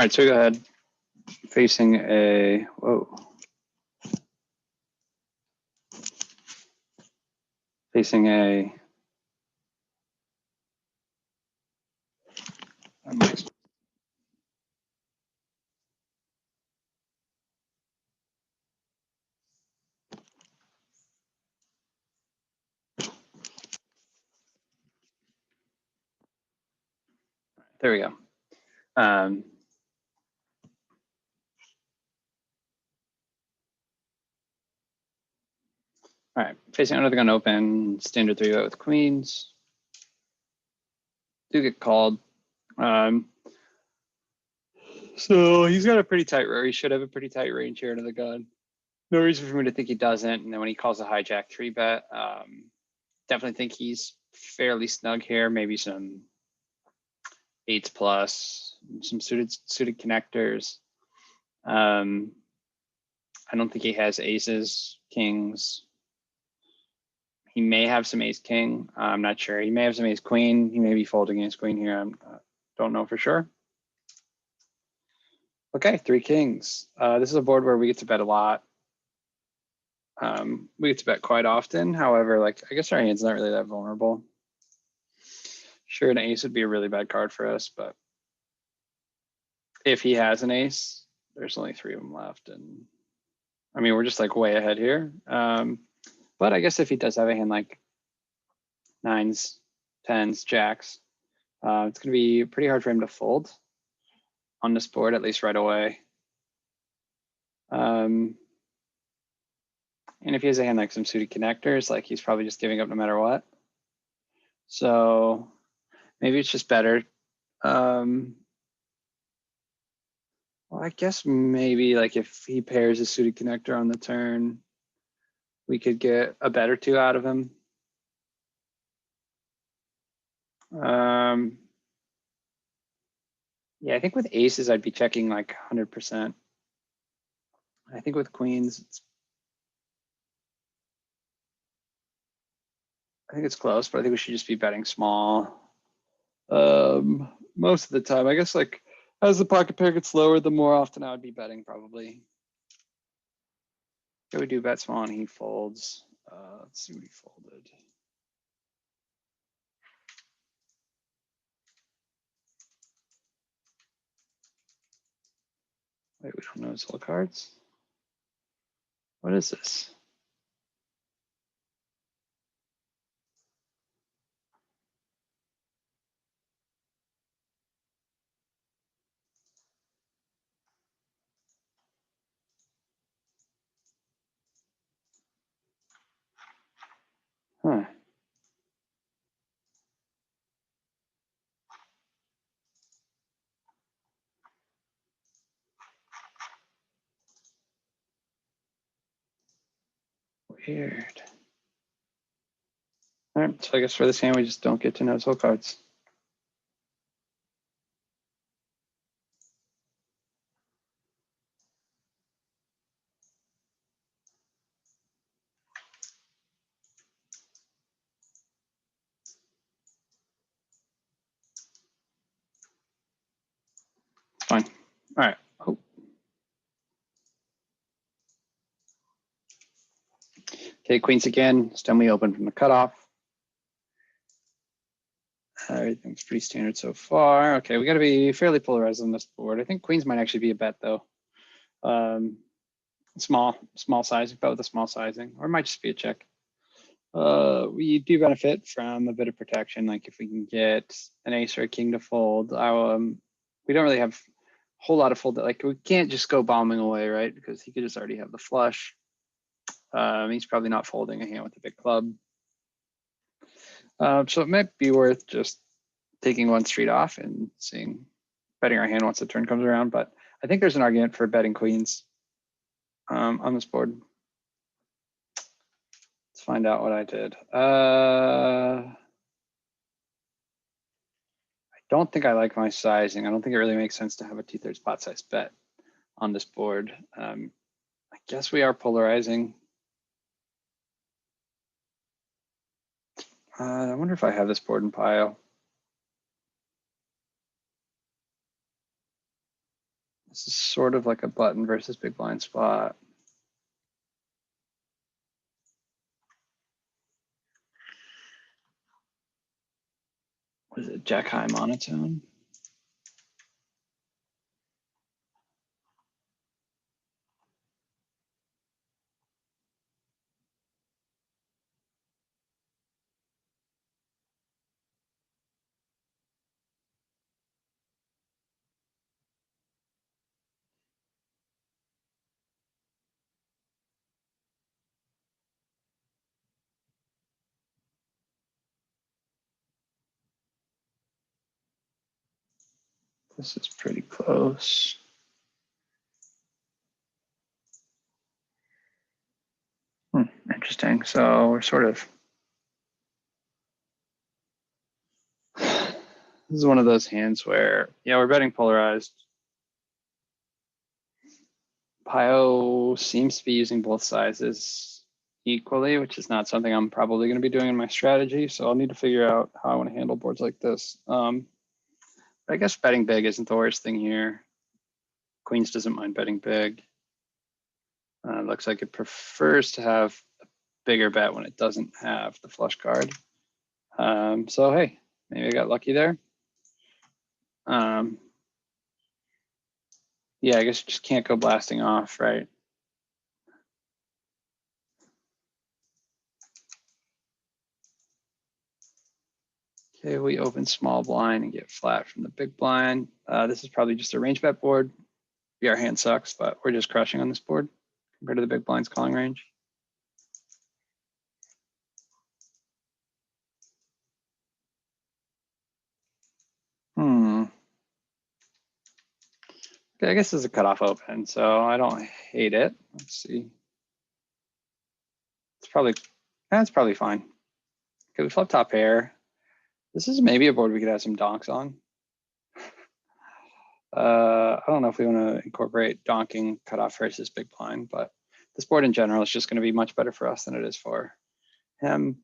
right, so go ahead. Facing a, whoa. Facing a, there we go. All right, facing under the gun open, standard 3-bet with queens. Do get called. So he's got a pretty tight range. He should have a pretty tight range here under the gun. No reason for me to think he doesn't. And then when he calls a hijack 3-bet, definitely think he's fairly snug here. Maybe some 8s plus, some suited connectors. I don't think he has aces, kings. He may have some ace king. I'm not sure. He may have some ace queen. He may be folding ace queen here. I don't know for sure. Okay, 3 kings. This is a board where we get to bet a lot. We get to bet quite often. However, like, I guess our hand's not really that vulnerable. Sure, an ace would be a really bad card for us, but if he has an ace, there's only 3 of them left. And I mean, we're just like way ahead here. But I guess if he does have a hand like 9s, 10s, jacks, it's gonna be pretty hard for him to fold on this board, at least right away. And if he has a hand like some suited connectors, like he's probably just giving up no matter what. So maybe it's just better. Well, I guess maybe like if he pairs a suited connector on the turn, we could get a bet or 2 out of him. Yeah, I think with aces, I'd be checking like 100%. I think with queens, I think it's close, but I think we should just be betting small. Most of the time, I guess like as the pocket pair gets lower, the more often I would be betting probably. Okay, we do bet small and he folds. Let's see what he folded. Wait, we don't know his whole cards. What is this? Huh. Weird. All right, so I guess for this hand, we just don't get to know his whole cards. Fine. All right. Oh. Okay, queens again. Stem we open from the cutoff. Everything's pretty standard so far. Okay, we got to be fairly polarized on this board. I think queens might actually be a bet though. Small sizing, bet with a small sizing, or it might just be a check. We do benefit from a bit of protection. Like if we can get an ace or a king to fold, we don't really have a whole lot of fold. Like we can't just go bombing away, right? Because he could just already have the flush. He's probably not folding a hand with a big club. So it might be worth just taking one street off and betting our hand once the turn comes around. But I think there's an argument for betting queens on this board. Let's find out what I did. I don't think I like my sizing. I don't think it really makes sense to have a 2/3 pot size bet on this board. I guess we are polarizing. I wonder if I have this board in pile. This is sort of like a button versus big blind spot. What is it, jack high monotone? This is pretty close. Interesting. So we're sort of, this is one of those hands where, yeah, we're betting polarized. Pio seems to be using both sizes equally, which is not something I'm probably going to be doing in my strategy. So I'll need to figure out how I want to handle boards like this. I guess betting big isn't the worst thing here. Queens doesn't mind betting big. Looks like it prefers to have a bigger bet when it doesn't have the flush card. So hey, maybe I got lucky there. Yeah, I guess you just can't go blasting off, right? Okay, we open small blind and get flat from the big blind. This is probably just a range bet board. Yeah, our hand sucks, but we're just crushing on this board compared to the big blind's calling range. Okay, I guess this is a cutoff open, so I don't hate it. Let's see. It's probably fine. Okay, we flip top pair. This is maybe a board we could have some donks on. I don't know if we want to incorporate donking cutoff versus big blind, but this board in general is just going to be much better for us than it is for him.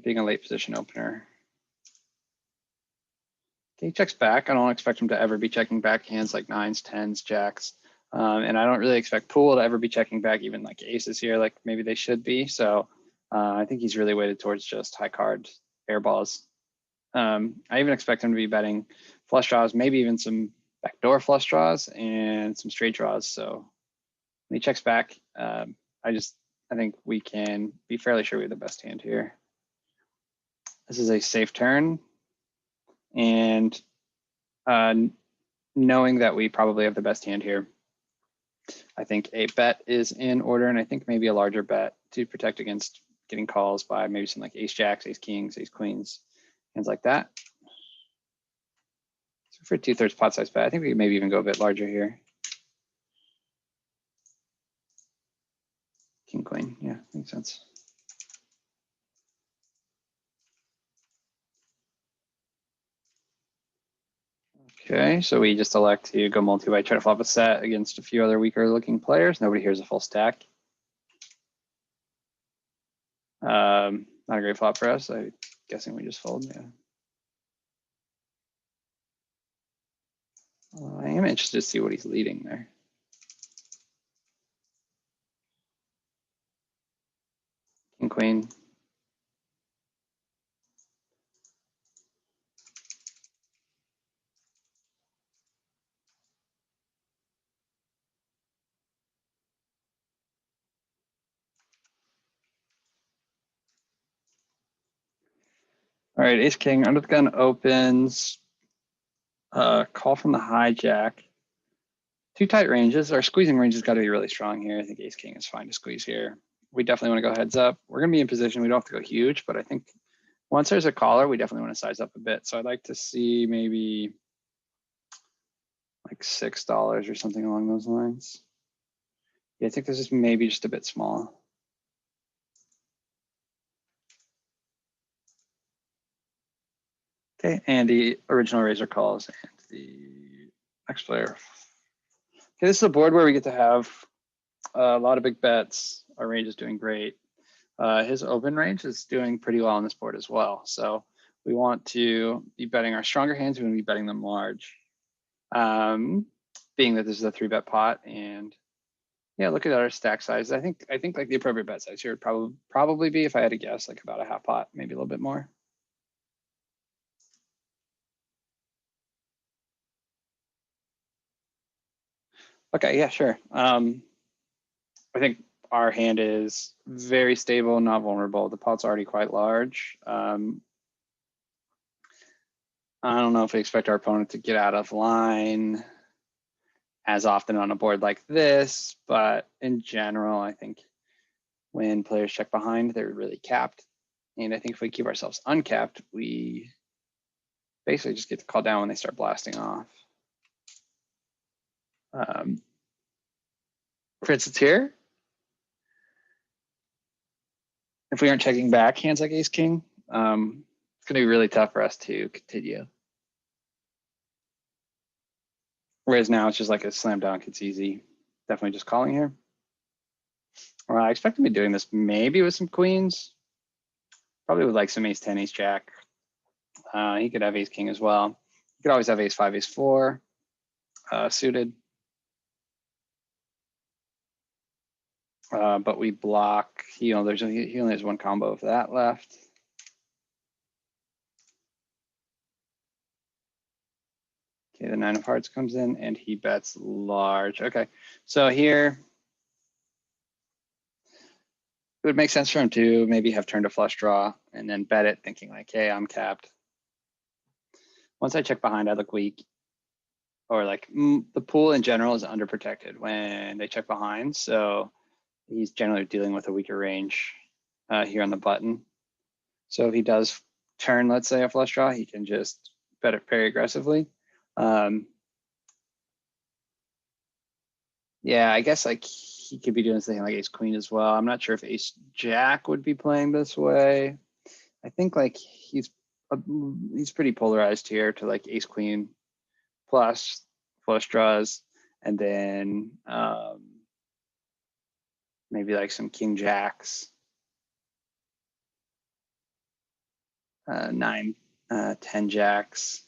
Being a late position opener. Okay, he checks back. I don't expect him to ever be checking back hands like nines, tens, jacks. And I don't really expect Pool to ever be checking back even like aces here, like maybe they should be. So I think he's really weighted towards just high card air balls. I even expect him to be betting flush draws, maybe even some backdoor flush draws and some straight draws. So when he checks back, I think we can be fairly sure we have the best hand here. This is a safe turn. And knowing that we probably have the best hand here, I think a bet is in order, and I think maybe a larger bet to protect against getting calls by maybe some like ace jacks, ace kings, ace queens, things like that. So for 2/3 pot size bet, I think we could maybe even go a bit larger here. King queen, yeah, makes sense. Okay, so we just elect to go multi-way, try to flop a set against a few other weaker looking players. Nobody here's a full stack. Not a great flop for us. I'm guessing we just fold, yeah. I am interested to see what he's leading there. King, queen. All right, ace king under the gun opens. Call from the hijack. Two tight ranges. Our squeezing range has got to be really strong here. I think ace king is fine to squeeze here. We definitely want to go heads up. We're going to be in position. We don't have to go huge, but I think once there's a caller, we definitely want to size up a bit. So I'd like to see maybe like $6 or something along those lines. Yeah, I think this is maybe just a bit small. Okay, and the original razor calls and the next player. Okay, this is a board where we get to have a lot of big bets. Our range is doing great. His open range is doing pretty well on this board as well. So we want to be betting our stronger hands, we want to be betting them large. Being that this is a 3-bet pot, and yeah, look at our stack size. I think like the appropriate bet size here would probably be, if I had to guess, like about a half pot, maybe a little bit more. Okay, yeah, sure. I think our hand is very stable, not vulnerable. The pot's already quite large. I don't know if we expect our opponent to get out of line as often on a board like this, but in general, I think when players check behind, they're really capped. And I think if we keep ourselves uncapped, we basically just get to call down when they start blasting off. For instance here, if we aren't checking back hands like ace king, it's gonna be really tough for us to continue. Whereas now it's just like a slam dunk, it's easy. Definitely just calling here. I expect to be doing this maybe with some queens, probably with like some ace 10, ace jack. He could have ace king as well. He could always have ace 5, ace 4 suited. But we block, he only has one combo of that left. Okay, the 9 of hearts comes in and he bets large. Okay, so here it would make sense for him to maybe have turned a flush draw and then bet it thinking like, hey, I'm capped. Once I check behind, I look weak. Or like the pool in general is underprotected when they check behind. So he's generally dealing with a weaker range here on the button. So if he does turn, let's say, a flush draw, he can just bet it very aggressively. Yeah, I guess like he could be doing something like ace queen as well. I'm not sure if ace jack would be playing this way. I think like he's pretty polarized here to like ace queen plus flush draws, and then maybe like some king jacks, 9, 10 jacks,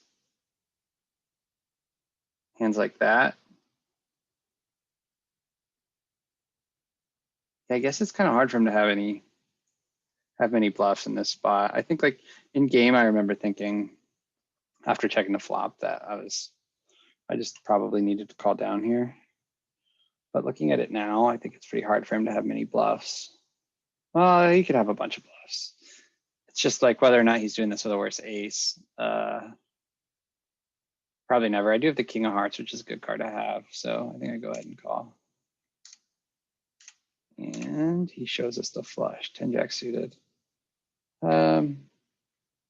hands like that. Yeah, I guess it's kind of hard for him to have many bluffs in this spot. I think like in game, I remember thinking after checking the flop that I just probably needed to call down here. But looking at it now, I think it's pretty hard for him to have many bluffs. Well, he could have a bunch of bluffs. It's just like whether or not he's doing this with a worse ace. Probably never. I do have the king of hearts, which is a good card to have. So I think I go ahead and call. And he shows us the flush, 10 jack suited. Yeah,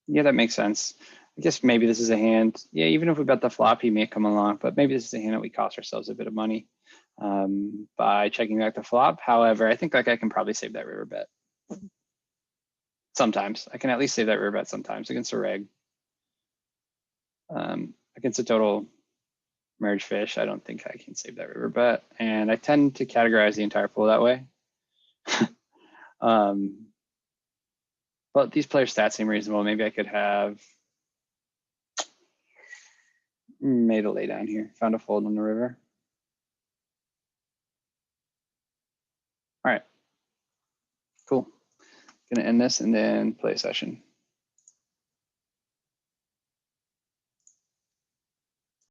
that makes sense. I guess maybe this is a hand. Yeah, even if we bet the flop, he may come along, but maybe this is a hand that we cost ourselves a bit of money by checking back the flop. However, I think like I can probably save that river bet. Sometimes I can at least save that river bet sometimes against a reg. Against a total merge fish, I don't think I can save that river bet. And I tend to categorize the entire pool that way. But these players' stats seem reasonable. Maybe I could have made a lay down here, found a fold on the river. All right, cool. Gonna end this and then play a session.